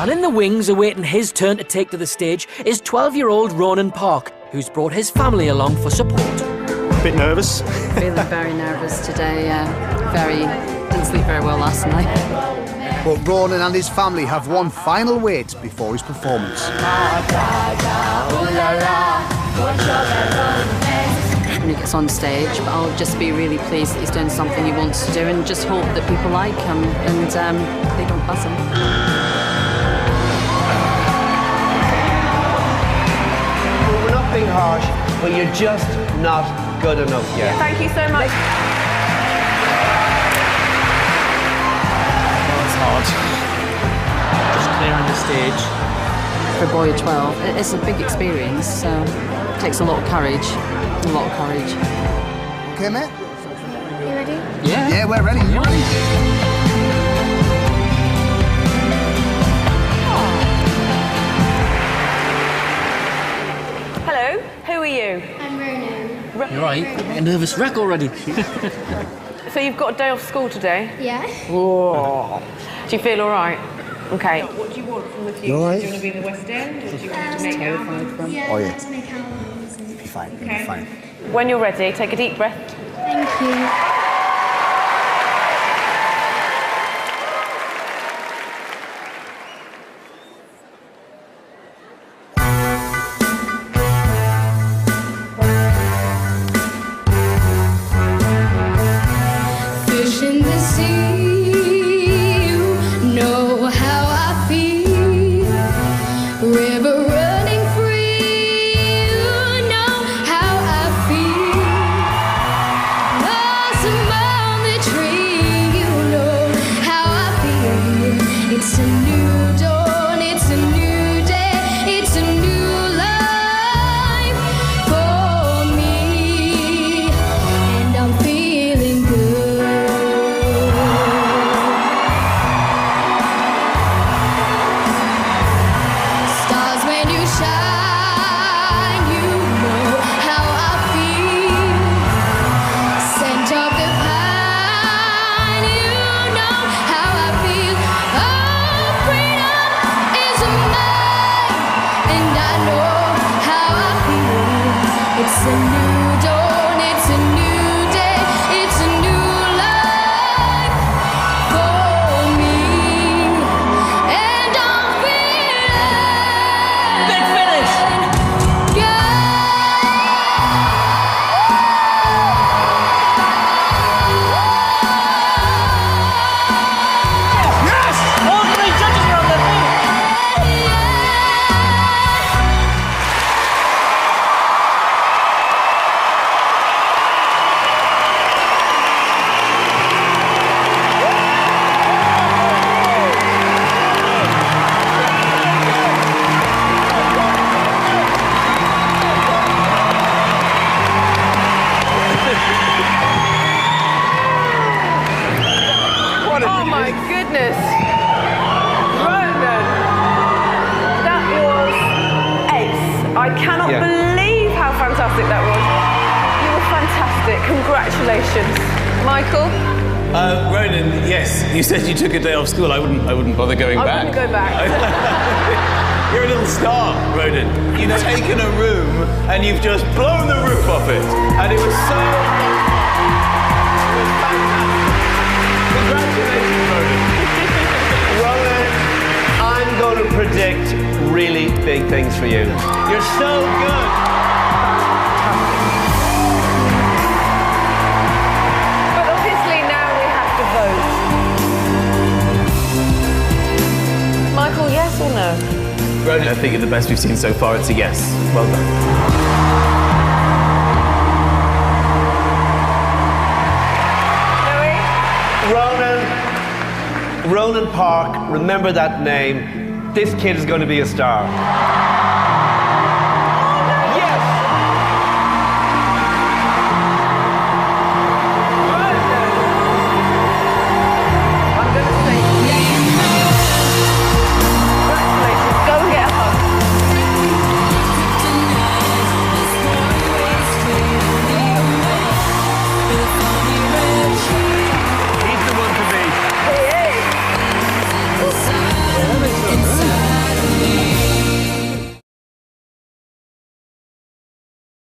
And in the wings, awaiting his turn to take to the stage, is 12-year-old Ronan Park, who's brought his family along for support. Bit nervous? Feeling very nervous today, didn't sleep very well last night. But Ronan and his family have one final wait before his performance. When he gets on stage, but I'll just be really pleased that he's doing something he wants to do and just hope that people like him and they don't buzz him. Well, we're not being harsh, but you're just not good enough yet. Thank you so much. It's hard. Just clearing the stage. For a boy of 12, it's a big experience, so it takes a lot of courage. A lot of courage. Okay, mate? You ready? Yeah. Yeah, we're ready. You ready? Hello, who are you? I'm Ronan. You're right. I'm getting nervous wreck already. So you've got a day off school today? Yeah. Whoa. Do you feel all right? Okay. What do you want from the future? You all right? Do you want to be in the West End, or do you want to make albums? Yeah, Oh, I'd yeah. like to make albums. You'll be fine. You'll Okay. be fine. When you're ready, take a deep breath. Thank you. Fish in the sea, you know how I feel. River running free, you know how I feel. Blossom on the tree, you know how I feel. It's a new dawn, it's a new day, it's a new life for me, and I'm feeling good. Stars, when you shine, you know how I feel. Scent of the pine, you know how I feel. Oh, freedom is mine, and I know how I feel. It's a new dawn, it's a new day, it's a new life for me, and I'm feeling Big finish! Yes! All three judges are on their feet. Oh my goodness. Ronan. That was ace. I cannot Yeah. believe how fantastic that was. You were fantastic. Congratulations. Michael, Ronan, yes, you said you took a day off school. I wouldn't bother going I back. wouldn't go back. You're a little star, Ronan. You've taken a room and you've just blown the roof off it. And it was so... It was fantastic. Congratulations, Ronan. Ronan, I'm going to predict really big things for you. You're so good. But obviously now we have to vote. Michael, yes or no? Ronan, I think you're the best we've seen so far. It's a yes. Well done. Louis? Ronan Park, remember that name. This kid is going to be a star.